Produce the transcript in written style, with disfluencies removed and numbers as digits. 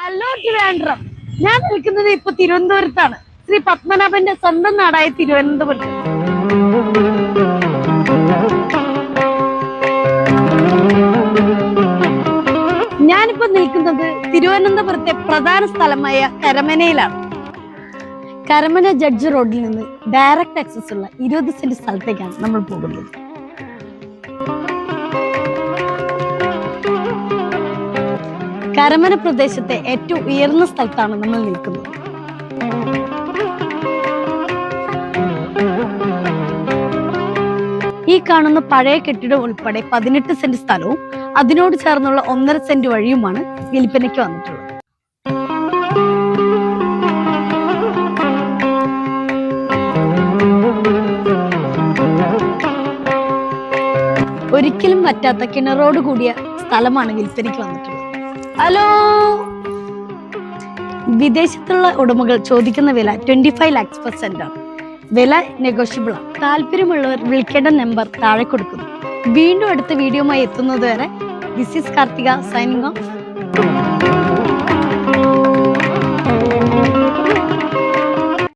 Hello Trivandrum. ഞാൻ നിൽക്കുന്നത് ഇപ്പൊ തിരുവനന്തപുരത്താണ്. ശ്രീ പത്മനാഭന്റെ സ്വന്തം നാടായ തിരുവനന്തപുരത്ത്. ഞാനിപ്പോ നിൽക്കുന്നത് തിരുവനന്തപുരത്തെ പ്രധാന സ്ഥലമായ കരമനയിലാണ്. കരമന ജഡ്ജ് റോഡിൽ നിന്ന് ഡയറക്റ്റ് ആക്സസ് ഉള്ള 20 സെന്റ് സ്ഥലത്തേക്കാണ് നമ്മൾ പോകുന്നത്. കരമന പ്രദേശത്തെ ഏറ്റവും ഉയർന്ന സ്ഥലത്താണ് നമ്മൾ നിൽക്കുന്നത്. ഈ കാണുന്ന പഴയ കെട്ടിടം ഉൾപ്പെടെ 18 സെന്റ് സ്ഥലവും അതിനോട് ചേർന്നുള്ള 1.5 സെന്റ് വഴിയുമാണ് വിൽപ്പനയ്ക്ക് വന്നിട്ടുള്ളത്. ഒരിക്കലും പറ്റാത്ത കിണറോട് കൂടിയ സ്ഥലമാണ് വിൽപ്പനയ്ക്ക് വന്നിട്ടുള്ളത്. ഹലോ, വിദേശത്തുള്ള ഉടമകൾ ചോദിക്കുന്ന വില 25 lakhs per cent ആണ്. വില നെഗോഷ്യബിൾ ആണ്. താല്പര്യമുള്ളവർ വിളിക്കേണ്ട നമ്പർ താഴെ കൊടുക്കുന്നു. വീണ്ടും അടുത്ത വീഡിയോയുമായി എത്തുന്നത് വരെ this is Karthika signing off.